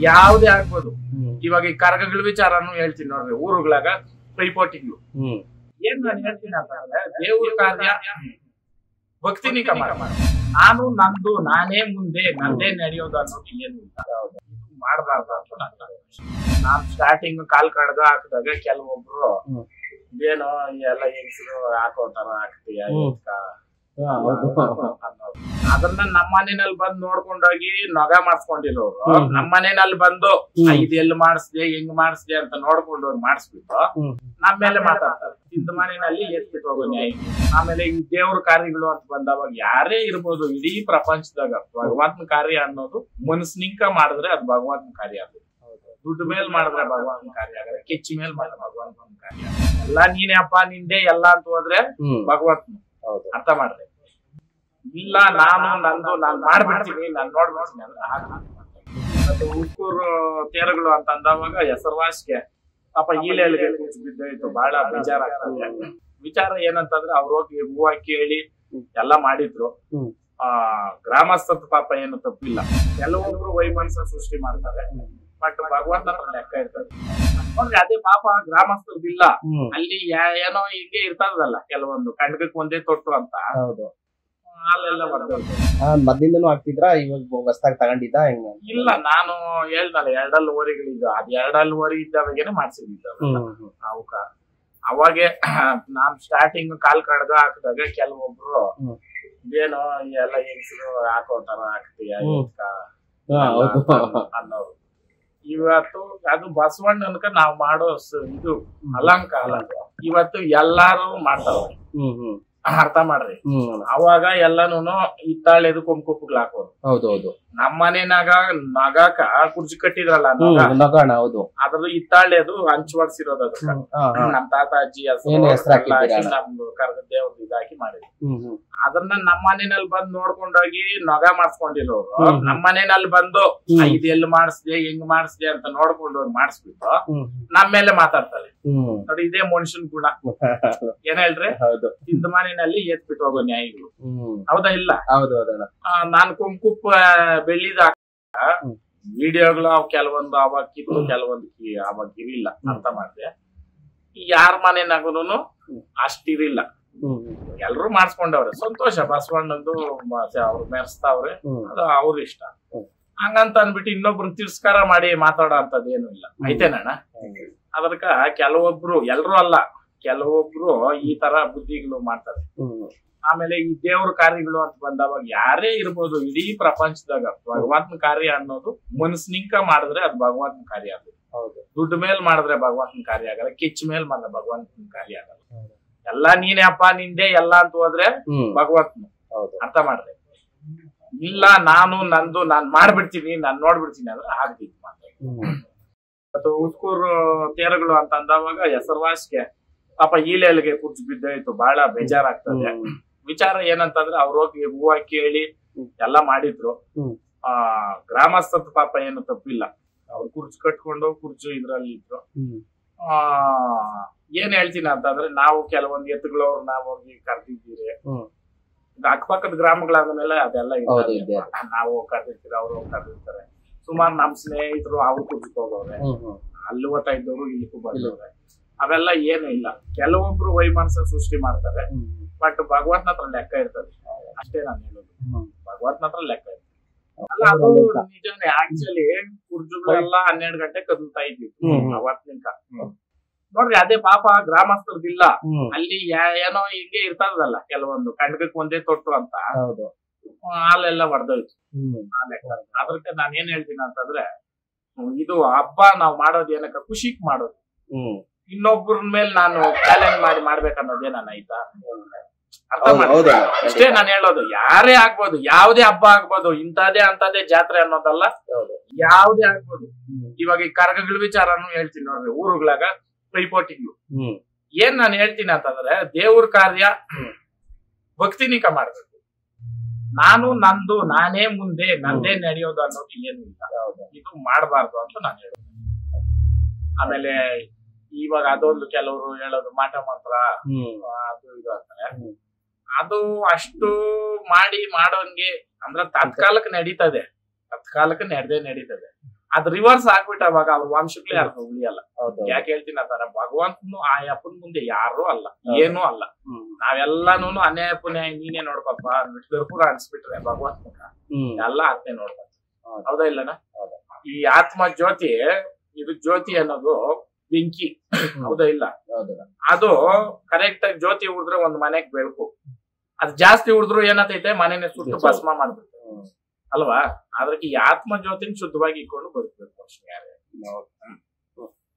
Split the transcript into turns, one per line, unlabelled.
ಯಾವ್ದೇ ಆಗ್ಬೋದು. ಇವಾಗ ಈ ಕರಗಗಳ ವಿಚಾರನು ಹೇಳ್ತೀನಿ ನೋಡ್ರಿ. ಊರುಗಳಾಗ ಪೈಪೋಟಿಗಳು ಏನ್ ನಾನು ಹೇಳ್ತೀನಿ ಅಂತಂದ್ರೆ, ದೇವ್ರ ಕಾರ್ಯ ಭಕ್ತಿನಿಕ ಮಾಡ, ನಾನು ನಂದು ನಾನೇ ಮುಂದೆ ನಂದೇ ನಡೆಯೋದು ಅನ್ನೋದು ಏನು ಇಲ್ಲ, ಮಾಡಬಾರ್ದು ಅಂತ ನಾನ್ ಸ್ಟಾರ್ಟಿಂಗ್ ಕಾಲ್ ಕಡ್ಗ ಹಾಕಿದಾಗ ಕೆಲವೊಬ್ರು ಇದೇನೋ ಎಲ್ಲ ಹೆಂಗಸರು ಹಾಕೋತಾರ ಹಾಕ್ತೀಯ ಅದನ್ನ ನಮ್ಮ ಮನೆಯಲ್ಲಿ ಬಂದು ನೋಡ್ಕೊಂಡೋಗಿ ನೊಗ ಮಾಡಿಸ್ಕೊಂಡಿರೋರು ನಮ್ಮ ಮನೆಯಲ್ಲಿ ಬಂದು ಇದೆಲ್ಲಿ ಮಾಡಿಸ್ದೆ ಹೆಂಗ್ ಮಾಡಿಸ್ದೆ ಅಂತ ನೋಡ್ಕೊಂಡವ್ರು ಮಾಡಿಸ್ಬಿಟ್ಟು ನಮ್ಮ ಮೇಲೆ ಮಾತಾಡ್ತಾರೆ. ಇಂದ ಮನೆಯಲ್ಲಿ ಎತ್ಬಿಟ್ಟು ಹೋಗೋ ನ್ಯಾಯ. ಆಮೇಲೆ ಈ ದೇವ್ರ ಕಾರ್ಯಗಳು ಅಂತ ಬಂದವಾಗ ಯಾರೇ ಇರ್ಬೋದು, ಇಡೀ ಪ್ರಪಂಚದಾಗ ಭಗವಂತನ ಕಾರ್ಯ ಅನ್ನೋದು ಮನಸ್ನಿಂಕ ಮಾಡಿದ್ರೆ ಅದು ಭಗವಂತನ ಕಾರ್ಯ ಆಗುತ್ತೆ. ದುಡ್ಡು ಮೇಲ್ ಮಾಡಿದ್ರೆ ಭಗವಂತನ ಕಾರ್ಯ ಆಗಲ್ಲ, ಕೆಚ್ಚಿ ಮೇಲ್ ಮಾಡಿದ್ರೆ ಭಗವಂತನ ಕಾರ್ಯ. ಎಲ್ಲಾ ನೀನೇ ಅಪ್ಪ ನಿಂದೆ ಎಲ್ಲ ಅಂತ ಹೋದ್ರೆ ಭಗವಂತನ ಅರ್ಥ ಮಾಡ್ದೆ. ಇಲ್ಲ ನಾನು ನಂದು ನಾನ್ ಮಾಡ್ಬಿಡ್ತೀನಿ ನಾನ್ ನೋಡ್ಬಿಡ್ತೀನಿ ಅಂದ್ರೆ ಮತ್ತೆ ಉಕ್ಕೂರು ತೇರುಗಳು ಅಂತ ಅಂದವಾಗ ಹೆಸರುವಾಸಿಗೆ ಪಾಪ ಈಲೆಲ್ಗೆ ಕೂಚು ಬಿದ್ದೋಯ್ತು, ಬಹಳ ಬೇಜಾರಾಗ್ತದೆ. ವಿಚಾರ ಏನಂತಂದ್ರೆ ಅವ್ರು ಹೋಗಿ ಹೂವ ಕೇಳಿ ಎಲ್ಲಾ ಮಾಡಿದ್ರು. ಗ್ರಾಮಸ್ಥದ ಪಾಪ ಏನು ತಪ್ಪಿಲ್ಲ, ಕೆಲವೊಬ್ರು ವೈಮನಸ್ಸ ಸೃಷ್ಟಿ ಮಾಡ್ತಾರೆ, ಬಟ್ ಭಗವಂತನ ಲೆಕ್ಕ ಇರ್ತದೆ ನೋಡ್ರಿ. ಅದೇ ಪಾಪ ಗ್ರಾಮಸ್ಥರ್ದಿಲ್ಲ, ಅಲ್ಲಿ ಏನೋ ಹಿಂಗೆ ಇರ್ತದಲ್ಲ ಕೆಲವೊಂದು ಕಣ್ಗಕ್ ಒಂದೇ ತೊಟ್ಟು ಅಂತ ಹಾಲೆಲ್ಲ
ಮೊದ್ಲಿಂದನೂ ಆಗ್ತಿದ್ರ, ಇವಾಗ ಹೊಸದಾಗಿ ತಗೊಂಡಿದ್ದ ಹೆಂಗ?
ಇಲ್ಲ, ನಾನು ಹೇಳ್ದಲ್ಲ 2 ಓರಿಗಳಿದ್ದ, ಅದ್ 2 ಓರಿ ಇದ್ದಾವಾಗೇನೆ ಮಾಡ್ಸಿದ್ದ ಅವಕ್ಕ. ಅವಾಗೆ ನಾನ್ ಸ್ಟಾರ್ಟಿಂಗ್ ಕಾಲ್ ಕಡ್ಗ ಹಾಕಿದಾಗ ಕೆಲವೊಬ್ರು ಇದೇನೋ ಎಲ್ಲ ಹೆಂಗಸರು ಹಾಕೋತಾರ ಹಾಕ್ತೀಯ ಅನ್ನೋರು. ಇವತ್ತು ಅದು ಬಸವಣ್ಣನ್ಕ ನಾವ್ ಮಾಡೋ ಇದು ಅಲಂಕಾರ ಇವತ್ತು ಎಲ್ಲಾರು ಮಾಡ್ತಾರ, ಅರ್ಥ ಮಾಡ್ರಿ. ಅವಾಗ ಎಲ್ಲಾನು ಹಿತ್ತಾಳೆದು ಕೊಂಬುಗಳು ಹಾಕೋರು.
ಹೌದೌದು.
ನಮ್ಮ ಮನೆನಾಗ ನಗಾಕ ಕುರ್ಚಿ ಕಟ್ಟಿದ್ರಲ್ಲ
ಹೌದು,
ಅದ್ರದ್ದು ಹಿತ್ತಾಳೆದು ಹಂಚು ಹೊಡ್ಸಿರೋದು. ಅದಕ್ಕ ನಮ್ ತಾತ ಅಜ್ಜಿ ನಮ್ದು ಕರ್ಗ ದೇವ್ರದ್ದು ಇದಾಕಿ ಮಾಡಿದ್ರು. ಅದನ್ನ ನಮ್ಮ ಮನೆಯಲ್ಲಿ ಬಂದು ನೋಡ್ಕೊಂಡೋಗಿ ನೊಗ ಮಾಡಿಸ್ಕೊಂಡಿರೋರು ನಮ್ಮ ಮನೆಯಲ್ಲಿ ಬಂದು ಇದೆಲ್ಲಿ ಮಾಡಿಸ್ದೆ ಹೆಂಗ್ ಮಾಡಿಸ್ದೆ ಅಂತ ನೋಡ್ಕೊಂಡವ್ರು ಮಾಡಿಸ್ಬಿಟ್ಟು ನಮ್ಮ ಮೇಲೆ ಮಾತಾಡ್ತಾರೆ ನೋಡಿ. ಇದೇ ಮನುಷ್ಯನ್ ಗುಣ. ಏನ್ ಹೇಳ್ರಿ, ಇಂದ ಮನೆಯಲ್ಲಿ ಎತ್ಬಿಟ್ಟು ಹೋಗೋ ನ್ಯಾಯಗಳು. ಹೌದಾ ಇಲ್ಲ? ನಾನ್ ಕುಂಕುಪ್ಪ ಬೆಳ್ಳಿದ ವಿಡಿಯೋಗಳು ಅವ್ ಕೆಲವೊಂದು ಅವಾಗ ಕಿತ್ತು ಕೆಲವೊಂದು ಅವಾಗ ಇರಿಲ್ಲ, ಅರ್ಥ ಮಾಡಿದೆ. ಯಾರ ಮನೆನಾಗೂನು ಅಷ್ಟಿರಿಲ್ಲ, ಎಲ್ರು ಮಾಡ್ಸ್ಕೊಂಡವ್ರೆ. ಸಂತೋಷ, ಬಸವಣ್ಣಂದು ಅವ್ರು ಮೆರೆಸ್ತಾವ್ರೆ, ಅದು ಅವ್ರ ಇಷ್ಟ. ಹಂಗಂತ ಅನ್ಬಿಟ್ಟು ಇನ್ನೊಬ್ರು ತಿರಸ್ಕಾರ ಮಾಡಿ ಮಾತಾಡೋ ಅಂತದ್ ಏನು ಇಲ್ಲ, ಐತೇನಣ್ಣ? ಅದಕ್ಕ ಕೆಲವೊಬ್ರು, ಎಲ್ರು ಅಲ್ಲ, ಕೆಲವೊಬ್ರು ಈ ತರ ಬುದ್ಧಿಗಳು ಮಾಡ್ತಾರೆ. ಆಮೇಲೆ ಈ ದೇವ್ರ ಕಾರ್ಯಗಳು ಅಂತ ಬಂದವಾಗ ಯಾರೇ ಇರ್ಬೋದು, ಇಡೀ ಪ್ರಪಂಚದಾಗ ಭಗವಂತನ ಕಾರ್ಯ ಅನ್ನೋದು ಮನಸ್ನಿಂಕ ಮಾಡಿದ್ರೆ ಅದು ಭಗವಂತನ ಕಾರ್ಯ ಆಗುತ್ತೆ. ದುಡ್ಡು ಮೇಲ್ ಮಾಡಿದ್ರೆ ಭಗವಂತನ ಕಾರ್ಯ ಆಗಲ್ಲ, ಕೆಚ್ಚ ಮೇಲ್ ಮಾಡಿದ್ರೆ ಭಗವಂತನ ಕಾರ್ಯ ಆಗಲ್ಲ. ಎಲ್ಲಾ ನೀನೇ ಅಪ್ಪ ನಿಂದೆ ಎಲ್ಲ ಅಂತ ಹೋದ್ರೆ ಭಗವಂತನ ಅರ್ಥ ಮಾಡ್ದೆ. ಇಲ್ಲ ನಾನು ನಂದು ನಾನ್ ಮಾಡ್ಬಿಡ್ತೀನಿ ನಾನ್ ನೋಡ್ಬಿಡ್ತೀನಿ ಅಂದ್ರೆ ಆಗ್ತಿತ್ತು ಮಾತ್ರ. ಮತ್ತು ಉಕ್ಕೂರು ತೇರುಗಳು ಅಂತ ಅಂದವಾಗ ಹೆಸರುವಾಸಿಗೆ ಪಾಪ ಈಲೆಲ್ಗೆ ಕೂಚು ಬಿದ್ದೋಯ್ತು, ಬಹಳ ಬೇಜಾರಾಗ್ತದೆ. ವಿಚಾರ ಏನಂತಂದ್ರೆ ಅವ್ರು ಹೋಗಿ ಹೂವ ಕೇಳಿ ಎಲ್ಲಾ ಮಾಡಿದ್ರು. ಗ್ರಾಮಸ್ಥದ ಪಾಪ ಏನು ತಪ್ಪಿಲ್ಲ, ಅವ್ರು ಕುರ್ಚು ಕಟ್ಕೊಂಡು ಕುರ್ಚು ಇದ್ರಲ್ಲಿ ಇದ್ರು. ಏನ್ ಹೇಳ್ತೀನಿ ಅಂತಂದ್ರೆ, ನಾವು ಕೆಲವೊಂದು ಎತ್ತುಗಳವ್ರು ನಾವ್ ಹೋಗಿ ಕರ್ದಿದ್ದೀರಿ. ಅಕ್ಕಪಕ್ಕದ ಗ್ರಾಮಗಳಾದ ಮೇಲೆ ಅದೆಲ್ಲ ನಾವು ಕರ್ದಿರ್ತೀವಿ, ಅವ್ರು ಕರ್ದಿರ್ತಾರೆ. ಸುಮಾರು ನಮ್ ಸ್ನೇಹಿತರು ಅವ್ರು ಕುರ್ಚಕ್ ಹೋಗವ್ರೆ, ಅಲ್ಲಿ ಓದ್ತಾ ಇದ್ದವ್ರು ಇಲ್ಲಿಗೂ ಬಂದವ್ರೆ. ಅವೆಲ್ಲ ಏನು ಇಲ್ಲ, ಕೆಲವೊಬ್ರು ವೈಮನಸ್ಸ ಸೃಷ್ಟಿ ಮಾಡ್ತಾರೆ, ಬಟ್ ಭಗವಂತನ ಹತ್ರ ಲೆಕ್ಕ ಇರ್ತದೆ ಅಷ್ಟೇ. ನಾನು ಹೇಳೋದು ಭಗವಂತನ ಹತ್ರ ಲೆಕ್ಕ ಇರ್ತದೆ. ಅಲ್ಲ, ಅದು ನಿಜಾನೇ. ಆಕ್ಚುಲಿ ಕುರ್ಜುಗಳೆಲ್ಲ 12 ಗಂಟೆ ಕದಲ್ತಾ ಇದ್ದಿತ್ತು ಅವತ್ತಿನ ನೋಡ್ರಿ. ಅದೇ ಪಾಪ ಗ್ರಾಮಸ್ಥರ್ದಿಲ್ಲ, ಅಲ್ಲಿ ಏನೋ ಹಿಂಗೆ ಇರ್ತದಲ್ಲ ಕೆಲವೊಂದು ಕಣ್ಗಕ್ ಒಂದೇ ತೊಟ್ಟು ಅಂತ ಹಾಲೆಲ್ಲ ಹೊಡೆದೋಯ್ತು ಆ ಲೆಕ್ಕ. ಅದಕ್ಕೆ ನಾನ್ ಏನ್ ಹೇಳ್ತೀನಿ ಅಂತಂದ್ರೆ, ಇದು ಹಬ್ಬ ನಾವ್ ಮಾಡೋದು ಏನಕ್ಕ ಖುಷಿಗ್ ಮಾಡೋದು. ಇನ್ನೊಬ್ಬರ ಮೇಲೆ ನಾನು ಚಾಲೆಂಜ್ ಮಾಡಿ ಮಾಡ್ಬೇಕನ್ನೋದೇನ ಆಯ್ತಾ? ಅರ್ಥ ಮಾಡಿ ಅಷ್ಟೇ ನಾನು ಹೇಳೋದು. ಯಾರೇ ಆಗ್ಬೋದು, ಯಾವ್ದೇ ಹಬ್ಬ ಆಗ್ಬೋದು, ಇಂತದೇ ಅಂತದೇ ಜಾತ್ರೆ ಅನ್ನೋದಲ್ಲ, ಯಾವ್ದೇ ಆಗ್ಬೋದು. ಇವಾಗ ಈ ಕರಗಗಳ ವಿಚಾರನು ಹೇಳ್ತೀನಿ ನೋಡ್ರಿ. ಊರುಗಳಾಗ ಪೈಪೋಟಿಗಳು ಏನ್ ನಾನು ಹೇಳ್ತೀನಿ ಅಂತಂದ್ರೆ, ದೇವ್ರ ಕಾರ್ಯ ಭಕ್ತಿನಿಕ ಮಾಡ್ಬೇಕು. ನಾನು ನಂದು ನಾನೇ ಮುಂದೆ ನಂದೇ ನಡೆಯೋದು ಅನ್ನೋದು ಏನು ಇಲ್ಲ, ಇದು ಮಾಡಬಾರ್ದು ಅಂತ ನಾನು ಹೇಳೋದು. ಆಮೇಲೆ ಇವಾಗ ಅದೊಂದು ಕೆಲವರು ಹೇಳೋದು ಮಾಟ ಮಂತ್ರ ಅದು ಇದು ಅಂತಾರೆ. ಅದು ಅಷ್ಟು ಮಾಡೋಂಗೆ ಅಂದ್ರೆ ತತ್ಕಾಲಕ್ಕೆ ನಡೀತದೆ, ತತ್ಕಾಲಕ್ಕೆ ನಡೀತದೆ. ಅದ್ ರಿವರ್ಸ್ ಆಗ್ಬಿಟ್ಟ ಅವಾಗ ಅವ್ರ ವಂಶಕ್ಲೆ ಯಾರು ಉಳಿಯಲ್ಲ.
ಹೌದು
ಯಾಕೆ ಹೇಳ್ತೀನಿ ಅಂತಾರ, ಭಗವಂತನು ಆ ಅಪ್ಪನ ಮುಂದೆ ಯಾರು ಅಲ್ಲ, ಏನೂ ಅಲ್ಲ. ನಾವೆಲ್ಲಾನು ಅನ್ಯಾಯ ಪುಣ್ಯ ನೀನೇ ನೋಡ್ಕೊಪ್ಪ ಅಂದ್ಬಿಟ್ಟು ಗರ್ಪುರ ಅನ್ಸ್ಬಿಟ್ರೆ ಭಗವಂತ ಎಲ್ಲ ಆತ್ಮೆ ನೋಡ್ಕೊತ. ಹೌದಾ ಇಲ್ಲನ? ಈ ಆತ್ಮ ಜ್ಯೋತಿ, ಇದು ಜ್ಯೋತಿ ಅನ್ನೋದು ಬೆಂಕಿ. ಹೌದಾ ಇಲ್ಲ? ಅದು ಕರೆಕ್ಟ್ ಆಗಿ ಜ್ಯೋತಿ ಉಳಿದ್ರೆ ಒಂದ್ ಮನೆಗ್ ಬೆಳಕು. ಅದ್ ಜಾಸ್ತಿ ಉಳಿದ್ರು ಏನತೈತೆ, ಮನೆನೆ ಸುಟ್ಟು ಭಸ್ಮ ಮಾಡ್ಬಿಡ್ತೇವೆ ಅಲ್ವಾ? ಅದ್ರಲ್ಲಿ ಈ ಆತ್ಮ ಜ್ಯೋತಿನ ಶುದ್ಧವಾಗಿ ಇಟ್ಕೊಂಡು ಬದುಕಬೇಕು ಅಷ್ಟೇ.